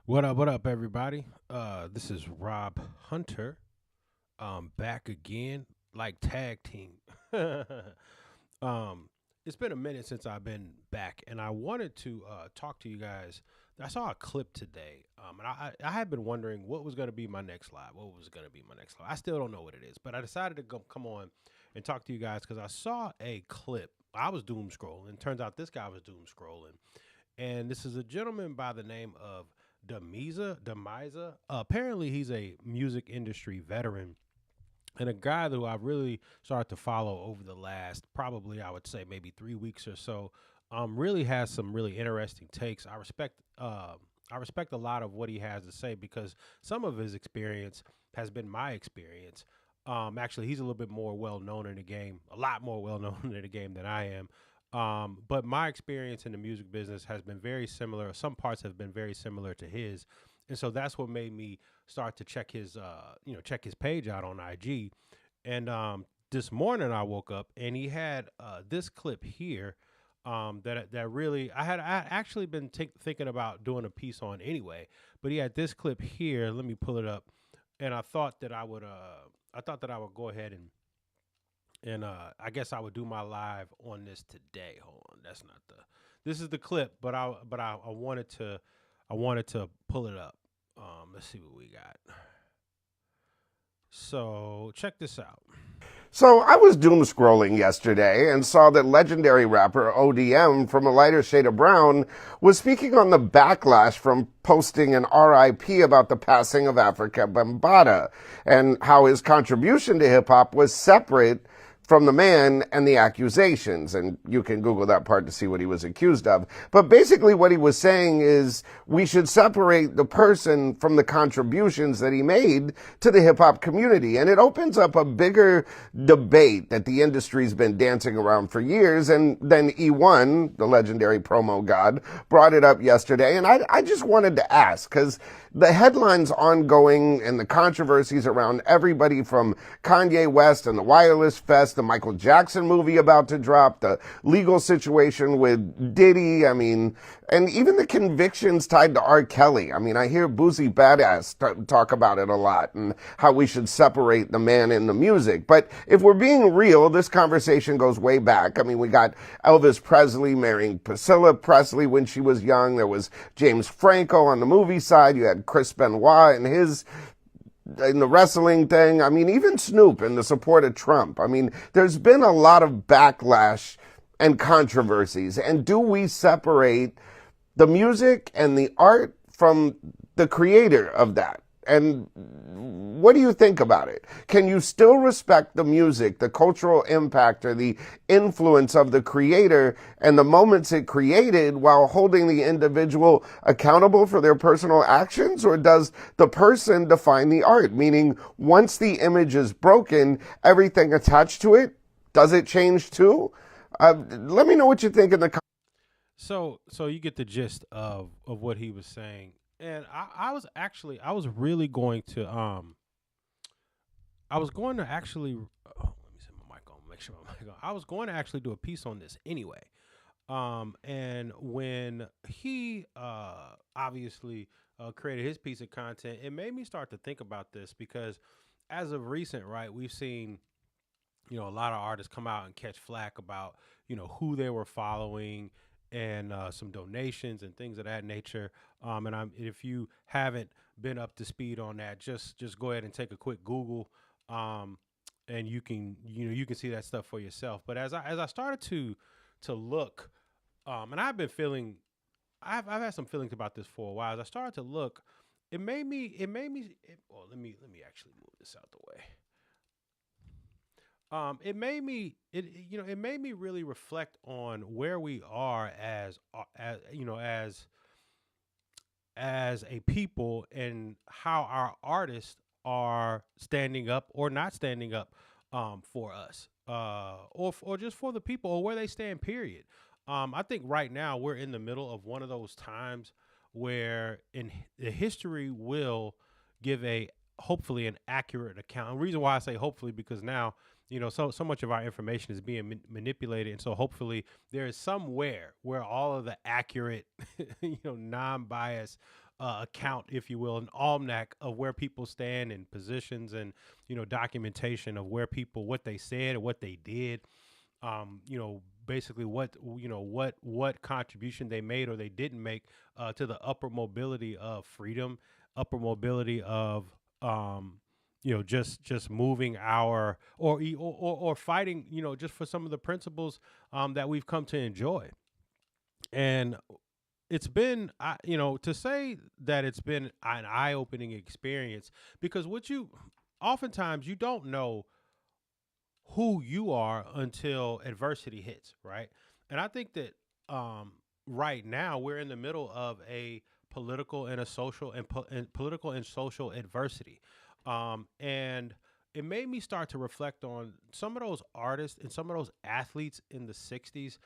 What up, everybody? This is Rob Hunter. Back again, like tag team. um, it's been a minute since I've been back, and I wanted to talk to you guys. I saw a clip today, and I had been wondering what was going to be my next live. What was going to be my next live? I still don't know what it is, but I decided to come on and talk to you guys because I saw a clip. I was doom scrolling. Turns out this guy was doom scrolling, and this is a gentleman by the name of Demiza. Apparently, he's a music industry veteran and a guy that I've really started to follow over the last probably I would say maybe 3 weeks or so. Really has some really interesting takes. I respect a lot of what he has to say because some of his experience has been my experience. Actually, he's a little bit more well known in the game, a lot more well known in the game than I am. But my experience in the music business has been very similar. Some parts have been very similar to his, and so that's what made me start to check his page out on IG. And this morning I woke up and he had this clip here that really I actually been thinking about doing a piece on anyway, but he had this clip here. Let me pull it up, and I thought that I would go ahead and I guess I would do my live on this today. Hold on, that's not the. This is the clip, but I wanted to pull it up. Let's see what we got. So check this out. So I was doom scrolling yesterday and saw that legendary rapper ODM from A Lighter Shade of Brown was speaking on the backlash from posting an RIP about the passing of Africa Bambaataa and how his contribution to hip hop was separate from the man and the accusations. And you can Google that part to see what he was accused of. But basically what he was saying is we should separate the person from the contributions that he made to the hip hop community. And it opens up a bigger debate that the industry's been dancing around for years. And then E1, the legendary promo god, brought it up yesterday. And I just wanted to ask, because the headlines ongoing and the controversies around everybody from Kanye West and the Wireless Fest, the Michael Jackson movie about to drop, the legal situation with Diddy, and even the convictions tied to R. Kelly. I hear Boozy Badass talk about it a lot and how we should separate the man and the music. But if we're being real, this conversation goes way back. We got Elvis Presley marrying Priscilla Presley when she was young. There was James Franco on the movie side. You had Chris Benoit and his in the wrestling thing. Even Snoop in the support of Trump. There's been a lot of backlash and controversies. And do we separate the music and the art from the creator of that? And what do you think about it? Can you still respect the music, the cultural impact, or the influence of the creator and the moments it created while holding the individual accountable for their personal actions? Or does the person define the art? Meaning, once the image is broken, everything attached to it, does it change too? Let me know what you think in the comments. So you get the gist of what he was saying, and I was really going to I was going to actually let me set my mic on, make sure my mic on. I was going to actually do a piece on this anyway. And when he obviously created his piece of content, it made me start to think about this because as of recent, right, we've seen a lot of artists come out and catch flack about who they were following and some donations and things of that nature. If you haven't been up to speed on that, just go ahead and take a quick Google, um, and you can see that stuff for yourself. But as I started to look, and I've had some feelings about this for a while. As I started to look, well, let me actually move this out the way. It made me it made me really reflect on where we are as a people and how our artists are standing up or not standing up for us, or just for the people, or where they stand, period. I think right now we're in the middle of one of those times where the history will give a hopefully an accurate account. And the reason why I say hopefully because now so much of our information is being manipulated, and so hopefully there is somewhere where all of the accurate non-biased account, if you will, an almanac of where people stand in positions and, documentation of where people, what they said or what they did, basically what contribution they made or they didn't make to the upper mobility of freedom, upper mobility of, just moving our or fighting, just for some of the principles that we've come to enjoy. And it's been, to say that it's been an eye-opening experience, because oftentimes you don't know who you are until adversity hits, right? And I think that right now we're in the middle of a political and a social and political and social adversity, and it made me start to reflect on some of those artists and some of those athletes in the '60s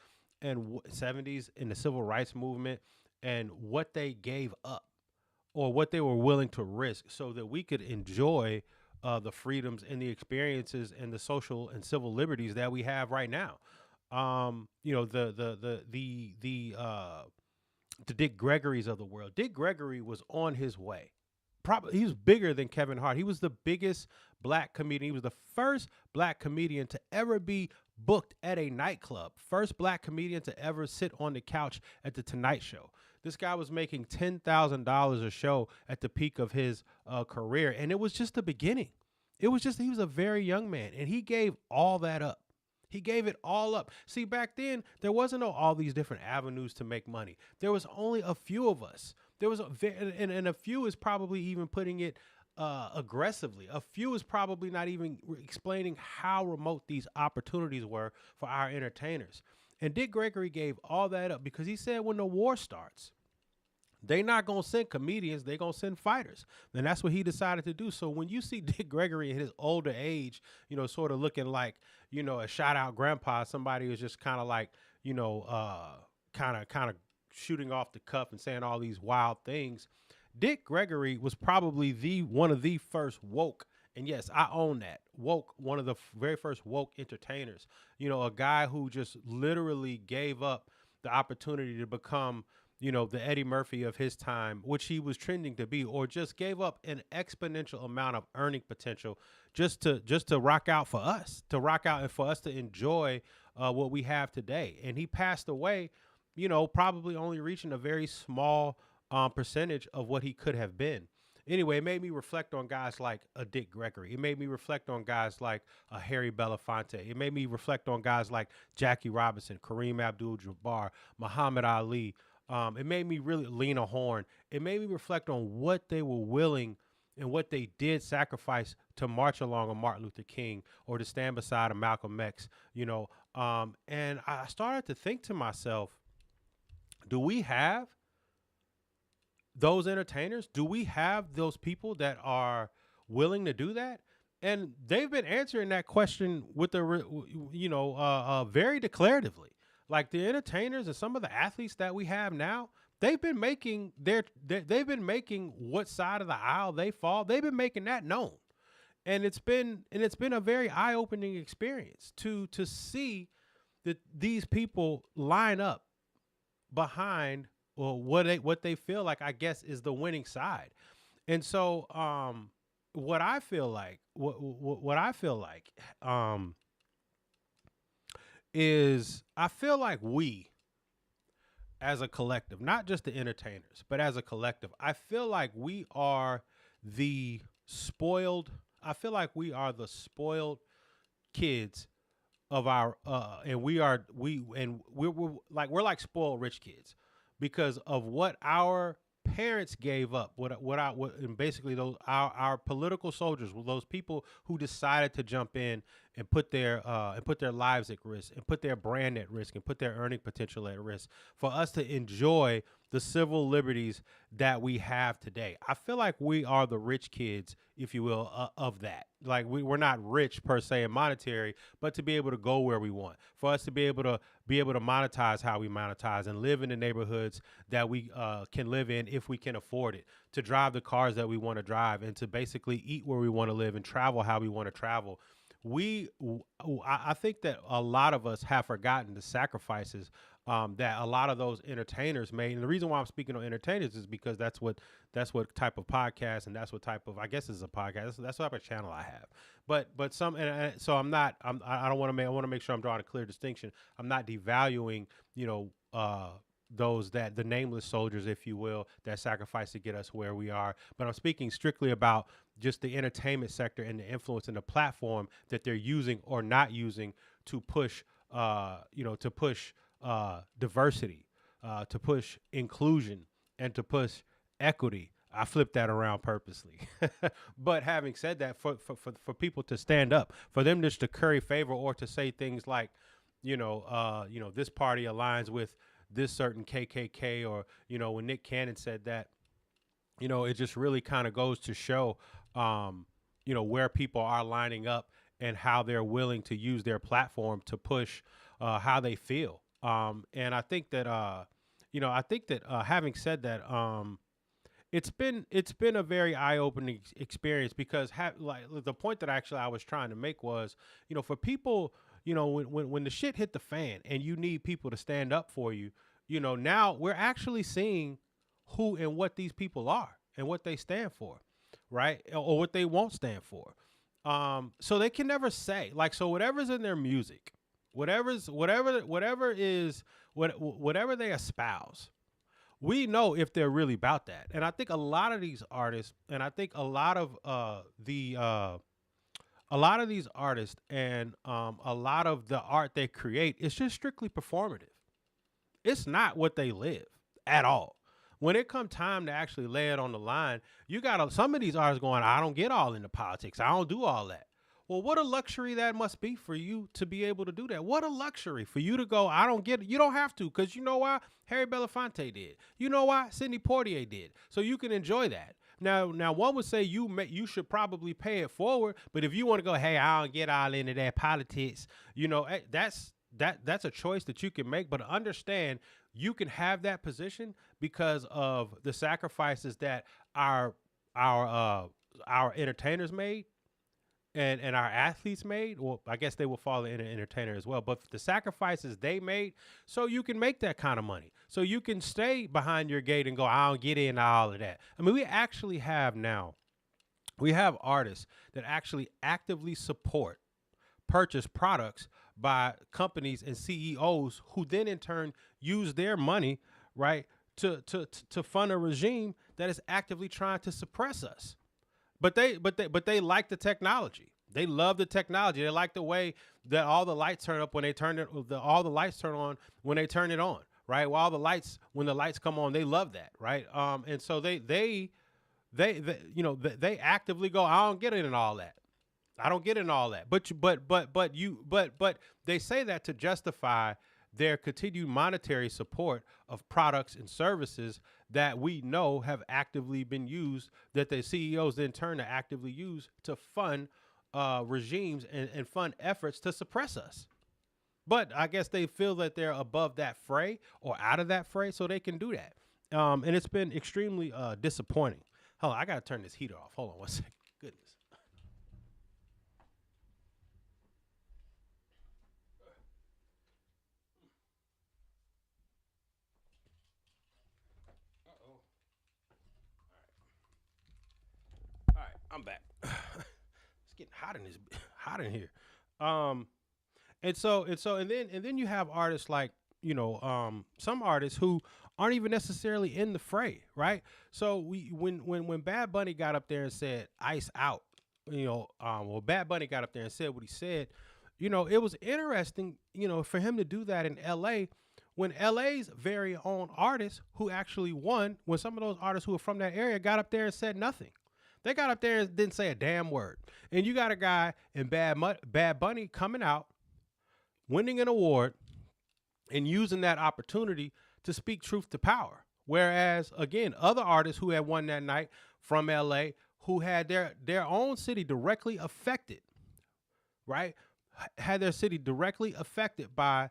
and '70s in the civil rights movement, and what they gave up or what they were willing to risk so that we could enjoy the freedoms and the experiences and the social and civil liberties that we have right now. The Dick Gregory's of the world. Dick Gregory was on his way. Probably he was bigger than Kevin Hart. He was the biggest black comedian. He was the first black comedian to ever be booked at a nightclub. First black comedian to ever sit on the couch at the Tonight Show. This guy was making $10,000 a show at the peak of his career, and it was just the beginning. He was a very young man, and he gave all that up. He gave it all up. See, back then, there wasn't all these different avenues to make money. There was only a few of us. There was and a few is probably even putting it aggressively. A few is probably not even explaining how remote these opportunities were for our entertainers. And Dick Gregory gave all that up because he said when the war starts, they not going to send comedians, they going to send fighters. And that's what he decided to do. So when you see Dick Gregory in his older age, sort of looking like, a shout out grandpa, somebody who's just kind of like, kind of shooting off the cuff and saying all these wild things. Dick Gregory was probably one of the first woke, and yes, I own that, woke, one of the very first woke entertainers. A guy who just literally gave up the opportunity to become, the Eddie Murphy of his time, which he was trending to be, or just gave up an exponential amount of earning potential just to rock out for us, and for us to enjoy what we have today. And he passed away, probably only reaching a very small percentage of what he could have been. Anyway, it made me reflect on guys like a Dick Gregory. It made me reflect on guys like a Harry Belafonte. It made me reflect on guys like Jackie Robinson, Kareem Abdul-Jabbar, Muhammad Ali. It made me really Lena Horne. It made me reflect on what they were willing and what they did sacrifice to march along a Martin Luther King or to stand beside a Malcolm X, and I started to think to myself, do we have those entertainers? Do we have those people that are willing to do that? And they've been answering that question with very declaratively. Like the entertainers and some of the athletes that we have now, they've been making what side of the aisle they fall. They've been making that known, and it's been a very eye-opening experience to see that these people line up behind what they feel like, I guess, is the winning side. And so what I feel like is I feel like we as a collective, not just the entertainers, but as a collective, I feel like we are the spoiled kids of our we're like spoiled rich kids because of what our parents gave up, and basically those our political soldiers, those people who decided to jump in and put their lives at risk and put their brand at risk and put their earning potential at risk for us to enjoy the civil liberties that we have today. I feel like we are the rich kids, if you will, of that. Like we're not rich per se in monetary, but to be able to go where we want, for us to be able to monetize how we monetize and live in the neighborhoods that we can live in if we can afford it, to drive the cars that we want to drive, and to basically eat where we want to live and travel how we want to travel. I think that a lot of us have forgotten the sacrifices that a lot of those entertainers made. And the reason why I'm speaking on entertainers is because that's what type of podcast, and that's what type of, I guess it's a podcast. That's what type of channel I have. But some, so I don't want to make, I want to make sure I'm drawing a clear distinction. I'm not devaluing, those, that the nameless soldiers, if you will, that sacrifice to get us where we are. But I'm speaking strictly about just the entertainment sector and the influence and the platform that they're using or not using to push, to push diversity, to push inclusion, and to push equity. I flipped that around purposely. But having said that, for people to stand up, for them just to curry favor or to say things like, this party aligns with this certain KKK, or, when Nick Cannon said that, it just really kind of goes to show, where people are lining up and how they're willing to use their platform to push how they feel. And I think that, having said that, it's been a very eye-opening experience, because like the point that actually I was trying to make was, for people, when the shit hit the fan and you need people to stand up for you, now we're actually seeing who and what these people are and what they stand for, right? Or what they won't stand for. So they can never say, like, so whatever's in their music, whatever they espouse, we know if they're really about that. And I think a lot of these artists, and I think a lot of these artists, and a lot of the art they create is just strictly performative. It's not what they live at all. When it come time to actually lay it on the line, you got some of these artists going, I don't get all into politics. I don't do all that. Well, what a luxury that must be for you to be able to do that. What a luxury for you to go, I don't get it. You don't have to, because you know why? Harry Belafonte did. You know why? Sidney Poitier did. So you can enjoy that. Now, one would say you should probably pay it forward, but if you want to go, hey, I don't get all into that politics, that's a choice that you can make. But understand, you can have that position because of the sacrifices that our entertainers made. And our athletes made. Well, I guess they will fall in an entertainer as well, but the sacrifices they made, so you can make that kind of money. So you can stay behind your gate and go, I don't get into all of that. I mean, we have artists that actually actively support, purchase products by companies and CEOs who then in turn use their money, right, to fund a regime that is actively trying to suppress us. But they like the technology. They love the technology. They like the way that all the lights turn up when they turn it. All the lights turn on when they turn it on, right? When the lights come on, they love that, right? And so they actively go, I don't get it in all that. I don't get in all that. But they say that to justify their continued monetary support of products and services that we know have actively been used, that the CEOs then turn to actively use to fund regimes and fund efforts to suppress us. But I guess they feel that they're above that fray or out of that fray, so they can do that. And it's been extremely disappointing. Hold on, I got to turn this heater off. Hold on one second. Goodness. All right, I'm back. It's getting hot in here. And then you have artists like, some artists who aren't even necessarily in the fray, right? So when Bad Bunny got up there and said "Ice Out," Bad Bunny got up there and said what he said. It was interesting, for him to do that in L.A. when L.A.'s very own artists who actually won, when some of those artists who were from that area got up there and said nothing. They got up there and didn't say a damn word. And you got a guy in Bad Bunny coming out, winning an award, and using that opportunity to speak truth to power. Whereas, again, other artists who had won that night from LA, who had their own city directly affected, right? Had their city directly affected by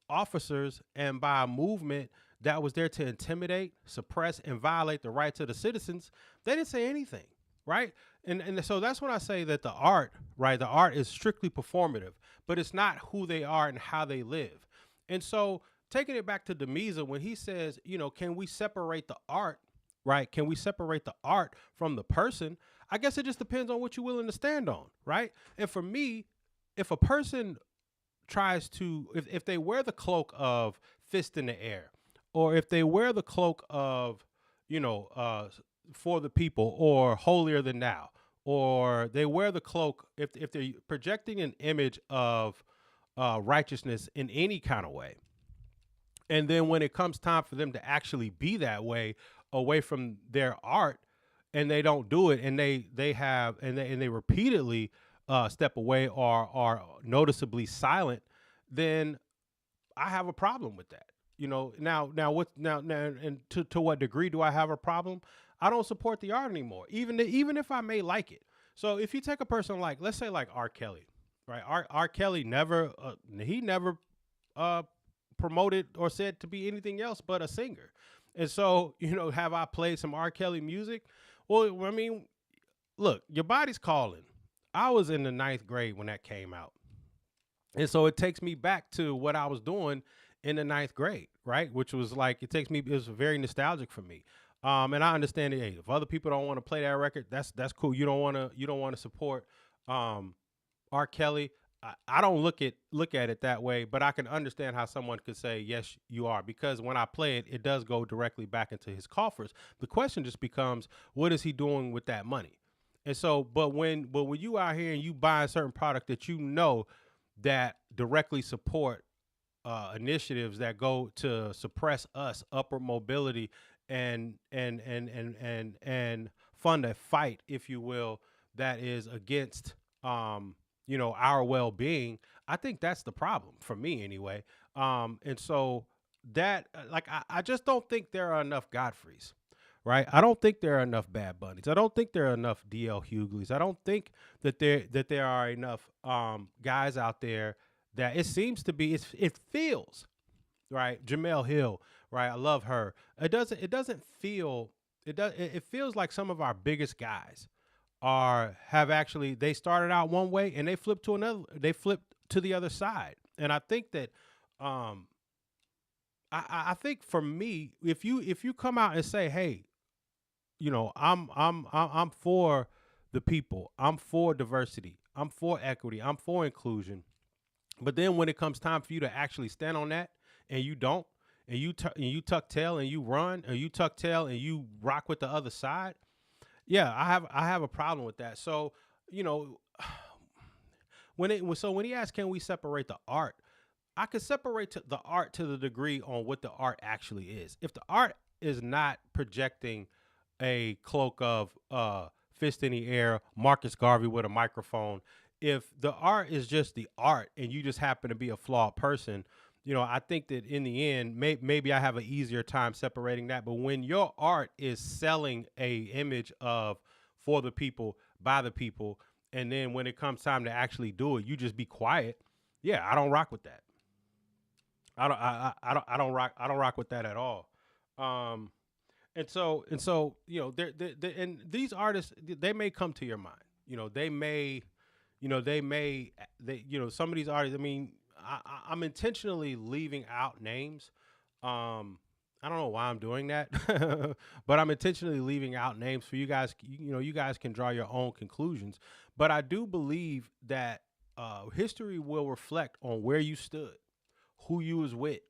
officers and by a movement that was there to intimidate, suppress, and violate the rights of the citizens. They didn't say anything, right? And so that's when I say that the art, right, the art is strictly performative, but it's not who they are and how they live. And so taking it back to Demiza, when he says, can we separate the art, right? Can we separate the art from the person? I guess it just depends on what you're willing to stand on, right? And for me, if a person tries to, if they wear the cloak of fist in the air, or if they wear the cloak of, you know, uh, for the people, or holier than thou, or they wear the cloak, if they're projecting an image of righteousness in any kind of way, and then when it comes time for them to actually be that way away from their art, and they don't do it, and they repeatedly step away or are noticeably silent, then I have a problem with that. Now and to what degree do I have a problem? I don't support the art anymore, even if I may like it. So if you take a person like, let's say, like R. Kelly, right? R. Kelly never uh, promoted or said to be anything else but a singer. And so, have I played some R. Kelly music? Well, I mean, look, Your Body's Calling. I was in the ninth grade when that came out. And so it takes me back to what I was doing in the ninth grade, right? Which was like, it was very nostalgic for me. And I understand that, hey, if other people don't want to play that record, that's cool. You don't want to support um, R. Kelly. I don't look at it that way, but I can understand how someone could say, yes, you are, because when I play it, it does go directly back into his coffers. The question just becomes, what is he doing with that money? And so, but when you out here and you buy a certain product that that directly support initiatives that go to suppress us, upward mobility, and fund a fight, if you will, that is against our well-being. I think that's the problem for me anyway. And so that like I just don't think there are enough Godfreys. Right, I don't think there are enough Bad Bunnies. I don't think there are enough DL Hugleys. I don't think that there are enough guys out there that it seems to be. It feels right. Jamel Hill, right? I love her. It doesn't feel. It feels like some of our biggest guys have actually, they started out one way and they flipped to another. They flipped to the other side. And I think that um I think for me, if you come out and say, hey, I'm for the people. I'm for diversity. I'm for equity. I'm for inclusion. But then when it comes time for you to actually stand on that, and you don't, and you tuck tail and you run, or you tuck tail and you rock with the other side, yeah, I have a problem with that. So, you know, when he asked, can we separate the art? I could separate the art to the degree on what the art actually is. If the art is not projecting a cloak of fist in the air, Marcus Garvey with a microphone, if the art is just the art and you just happen to be a flawed person, I think that in the end, maybe I have an easier time separating that. But when your art is selling a image of for the people, by the people, and then when it comes time to actually do it, you just be quiet. Yeah, I don't rock with that. I don't rock with that at all. Um, and so and these artists, they may come to your mind. Some of these artists. I mean, I'm intentionally leaving out names. I don't know why I'm doing that, but I'm intentionally leaving out names for you guys. You guys can draw your own conclusions. But I do believe that history will reflect on where you stood, who you was with,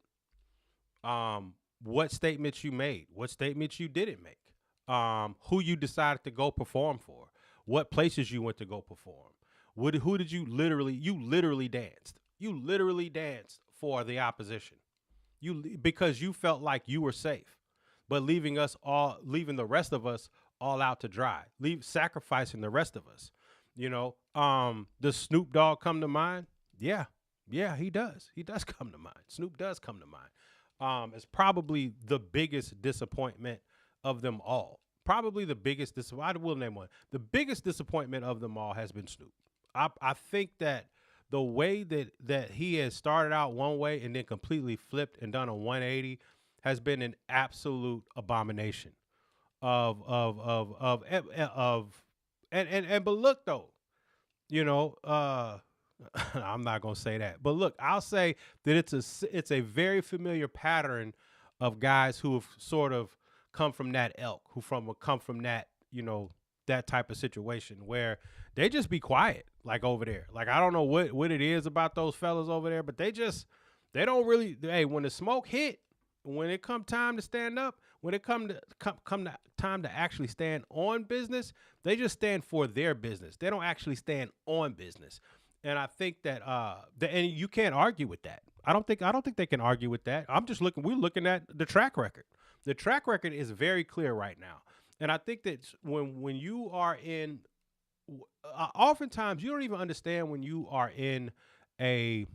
what statements you made, what statements you didn't make, who you decided to go perform for, what places you went to go perform. Who did you literally danced. You literally danced for the opposition. Because you felt like you were safe, but leaving the rest of us all out to dry, sacrificing the rest of us. Does Snoop Dogg come to mind? Yeah. Yeah, he does. He does come to mind. Snoop does come to mind. It's probably the biggest disappointment of them all. Probably the biggest disappointment. I will name one. The biggest disappointment of them all has been Snoop. I think that the way that he has started out one way and then completely flipped and done a 180 has been an absolute abomination of but look though, you know, uh I'm not gonna say that, but look, I'll say that it's a very familiar pattern of guys who have sort of come from that elk, who from come from that that type of situation where they just be quiet, like over there. Like I don't know what it is about those fellas over there, but they don't really. Hey, when the smoke hit, when it come time to stand up, when it come to time to actually stand on business, they just stand for their business. They don't actually stand on business. And I think that and you can't argue with that. I don't think they can argue with that. We're looking at the track record. The track record is very clear right now. And I think that when you are in oftentimes you don't even understand when you are in a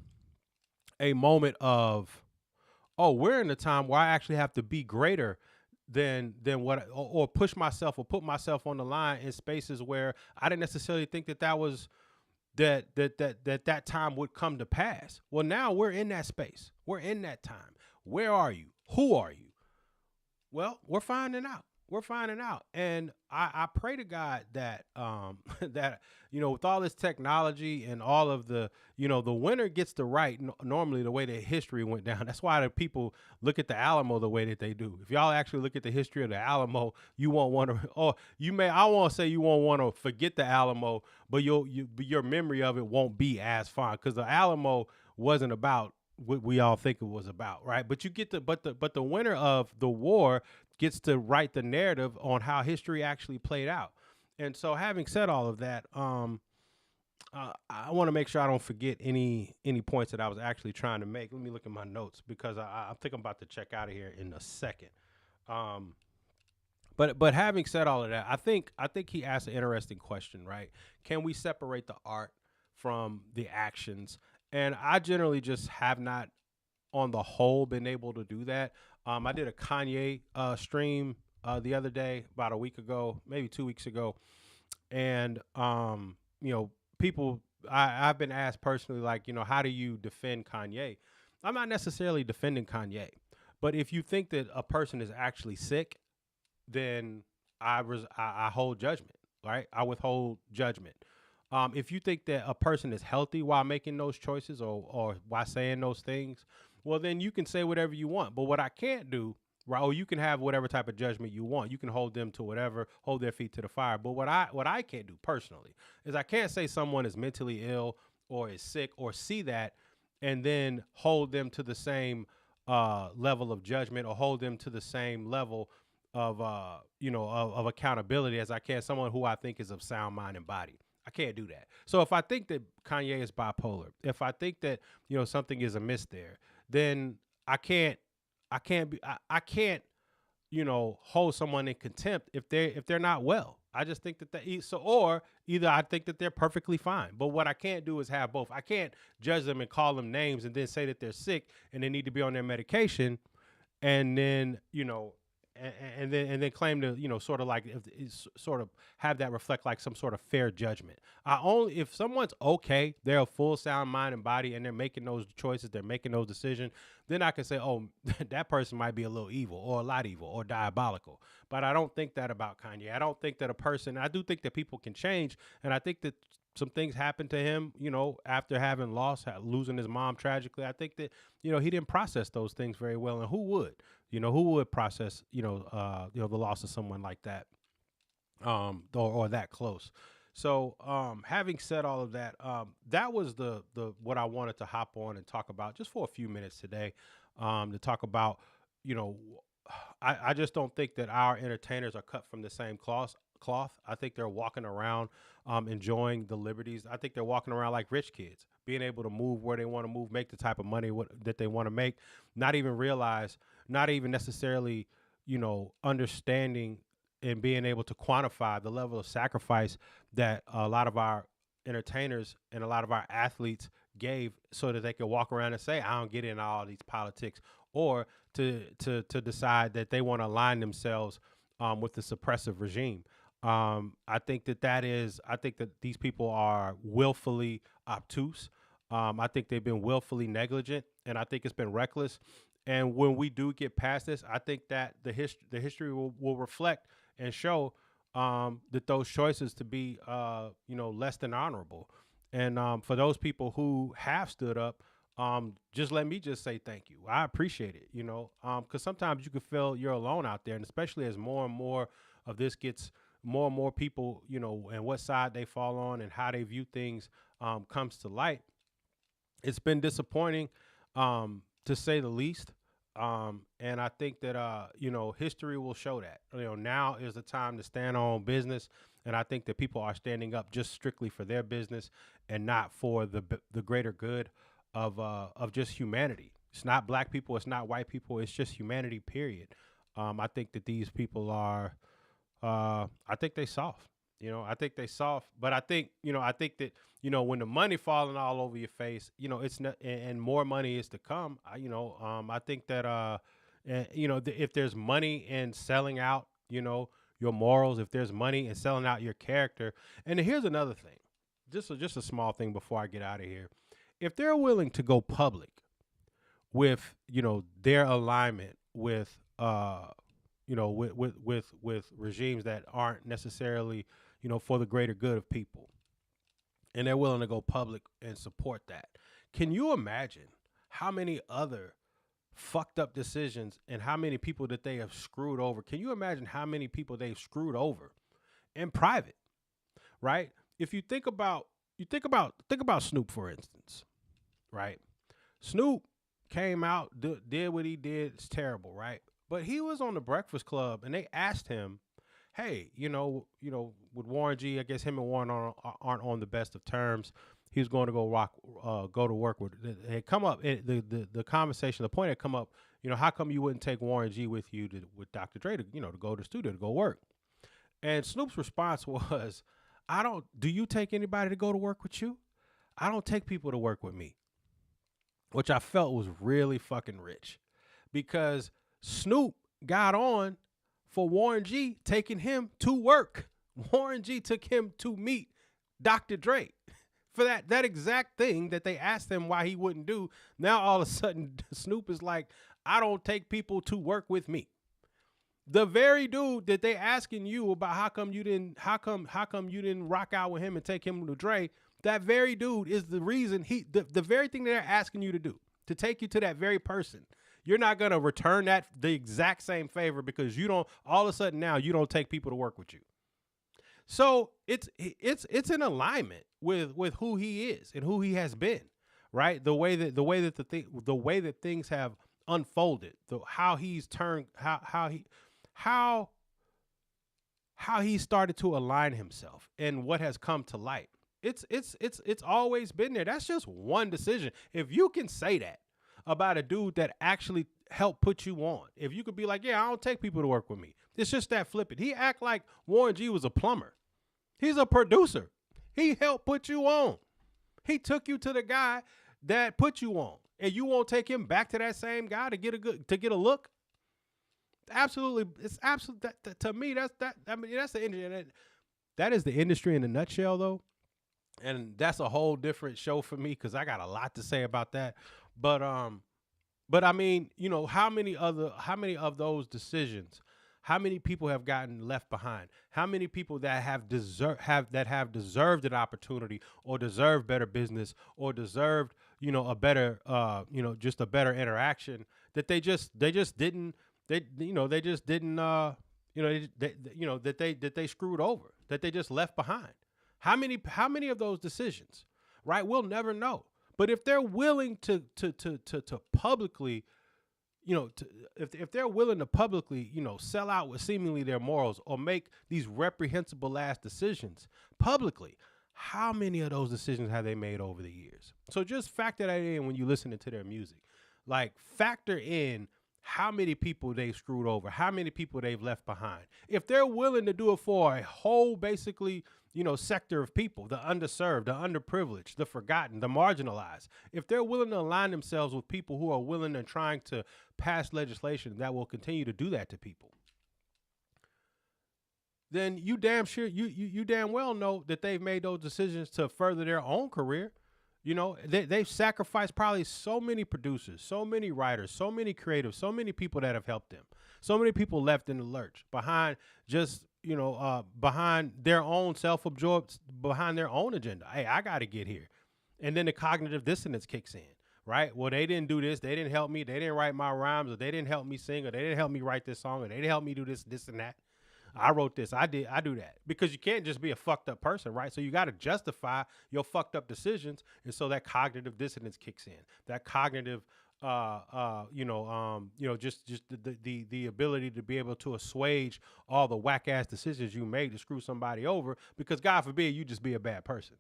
moment of, oh, we're in a time where I actually have to be greater than what or push myself or put myself on the line in spaces where I didn't necessarily think that was that time would come to pass. Well, now we're in that space. We're in that time. Where are you? Who are you? Well, we're finding out. We're finding out. And I pray to God that that with all this technology and all of the winner gets the right normally the way that history went down. That's why the people look at the Alamo the way that they do. If y'all actually look at the history of the Alamo, you won't want to or you may I won't say you won't want to forget the Alamo, but your memory of it won't be as fond because the Alamo wasn't about what we all think it was about, right? But you get the winner of the war gets to write the narrative on how history actually played out. And so, having said all of that, I want to make sure I don't forget any points that I was actually trying to make. Let me look at my notes because I think I'm about to check out of here in a second. Um, but having said all of that, I think he asked an interesting question, right? Can we separate the art from the actions? And I generally just have not, on the whole, been able to do that. I did a Kanye stream the other day, about a week ago, maybe 2 weeks ago, and people. I've been asked personally, like, how do you defend Kanye? I'm not necessarily defending Kanye, but if you think that a person is actually sick, then I hold judgment, right? I withhold judgment. If you think that a person is healthy while making those choices or while saying those things, well, then you can say whatever you want. But what I can't do, right? Or you can have whatever type of judgment you want. You can hold them to whatever, hold their feet to the fire. But what I can't do personally is I can't say someone is mentally ill or is sick or see that and then hold them to the same level of judgment or hold them to the same level of of accountability as I can someone who I think is of sound mind and body. I can't do that. So if I think that Kanye is bipolar, if I think that something is amiss there, then I can't hold someone in contempt if they're not well. I just think that or either I think that they're perfectly fine. But what I can't do is have both. I can't judge them and call them names and then say that they're sick and they need to be on their medication and then and then claim to sort of like sort of have that reflect like some sort of fair judgment. I only if someone's okay, they're a full sound mind and body, and they're making those choices, they're making those decisions. Then I can say, oh, that person might be a little evil or a lot evil or diabolical. But I don't think that about Kanye. I don't think that a person. I do think that people can change, and I think that some things happened to him, after having losing his mom tragically. I think that, he didn't process those things very well. And who would? Who would process, the loss of someone like that, or that close. So, having said all of that, that was the what I wanted to hop on and talk about just for a few minutes today, to talk about, you know, I just don't think that our entertainers are cut from the same cloth. I think they're walking around, enjoying the liberties. I think they're walking around like rich kids, being able to move where they want to move, make the type of money that they want to make, not even necessarily, understanding and being able to quantify the level of sacrifice that a lot of our entertainers and a lot of our athletes gave so that they could walk around and say, I don't get in all these politics, or to decide that they want to align themselves with the suppressive regime. I think that these people are willfully obtuse. I think they've been willfully negligent, and I think it's been reckless. And when we do get past this, I think that the history will reflect and show that those choices to be, less than honorable. And for those people who have stood up, just let me just say thank you. I appreciate it, because sometimes you can feel you're alone out there, and especially as more and more of this gets more and more people, and what side they fall on and how they view things comes to light. It's been disappointing, to say the least. And I think that history will show that. Now is the time to stand on business, and I think that people are standing up just strictly for their business and not for the greater good of just humanity. It's not black people, it's not white people, it's just humanity. Period. I think that these people are. I think they soft. I think they soft, but I think that when the money falling all over your face, it's not, and more money is to come. I think that if there's money in selling out, your morals, if there's money in selling out your character, and here's another thing, just a small thing before I get out of here, if they're willing to go public with their alignment with with regimes that aren't necessarily for the greater good of people, and they're willing to go public and support that. Can you imagine how many other fucked up decisions and how many people that they have screwed over? Can you imagine how many people they've screwed over in private, right? If you think about Snoop, for instance, right? Snoop came out, did what he did. It's terrible, right? But he was on the Breakfast Club and they asked him, hey, with Warren G, I guess him and Warren aren't on the best of terms. He was going to go to work with. It had come up, the conversation, the point had come up. How come you wouldn't take Warren G with you with Dr. Dre to go to the studio to go work? And Snoop's response was, do you take anybody to go to work with you? I don't take people to work with me, which I felt was really fucking rich, because Snoop got on for Warren G taking him to work. Warren G took him to meet Dr. Dre for that exact thing that they asked him why he wouldn't do. Now all of a sudden Snoop is like, I don't take people to work with me. The very dude that they asking you about how come you didn't rock out with him and take him to Dre, that very dude is the reason the very thing they're asking you to do, to take you to that very person. You're not going to return the exact same favor because all of a sudden now you don't take people to work with you. So it's in alignment with who he is and who he has been, right? The way that things have unfolded, how he's turned, how he started to align himself and what has come to light. It's always been there. That's just one decision. If you can say that about a dude that actually helped put you on, if you could be like, yeah, I don't take people to work with me, it's just that flippant. He act like Warren G was a plumber. He's a producer. He helped put you on. He took you to the guy that put you on, and you won't take him back to that same guy to get a look. Absolutely, it's absolute. To me, that's the industry. That is the industry in a nutshell, though. And that's a whole different show for me because I got a lot to say about that. But I mean, how many of those decisions, how many people have gotten left behind? How many people that have deserved an opportunity or deserved better business or deserved, a better, just a better interaction that they just didn't, that they screwed over, that they just left behind. How many of those decisions, right? We'll never know. But if they're willing to publicly, if they're willing to publicly, sell out with seemingly their morals or make these reprehensible ass decisions publicly, how many of those decisions have they made over the years? So just factor that in when you listen to their music. Like, factor in how many people they've screwed over, how many people they've left behind. If they're willing to do it for a whole, basically, sector of people, the underserved, the underprivileged, the forgotten, the marginalized, if they're willing to align themselves with people who are willing and trying to pass legislation that will continue to do that to people, then you damn sure, you damn well know that they've made those decisions to further their own career. They've sacrificed probably so many producers, so many writers, so many creatives, so many people that have helped them. So many people left in the lurch behind, just behind their own self-absorbed, behind their own agenda. Hey, I got to get here. And then the cognitive dissonance kicks in, right? Well, they didn't do this. They didn't help me. They didn't write my rhymes, or they didn't help me sing, or they didn't help me write this song, or they didn't help me do this, and that. I wrote this. I do that. Because you can't just be a fucked up person, right? So you got to justify your fucked up decisions. And so that cognitive dissonance kicks in. That cognitive, just the ability to be able to assuage all the whack ass decisions you made to screw somebody over, because God forbid you just be a bad person.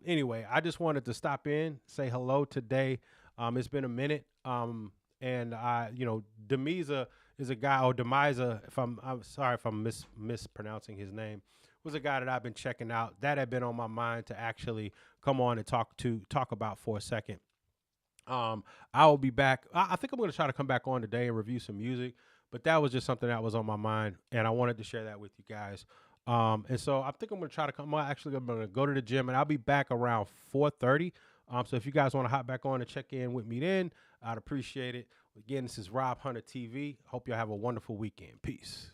Anyway, I just wanted to stop in, say hello today. It's been a minute. And Demiza is a guy, or Demiza, I'm sorry if I'm mispronouncing his name, was a guy that I've been checking out. That had been on my mind to actually come on and talk about for a second. I will be back. I think I'm going to try to come back on today and review some music, but that was just something that was on my mind, and I wanted to share that with you guys. And so I think I'm going to try to come. I'm going to go to the gym, and I'll be back around 4:30. So if you guys want to hop back on and check in with me then, I'd appreciate it. Again, this is Rob Hunter TV. Hope y'all have a wonderful weekend. Peace.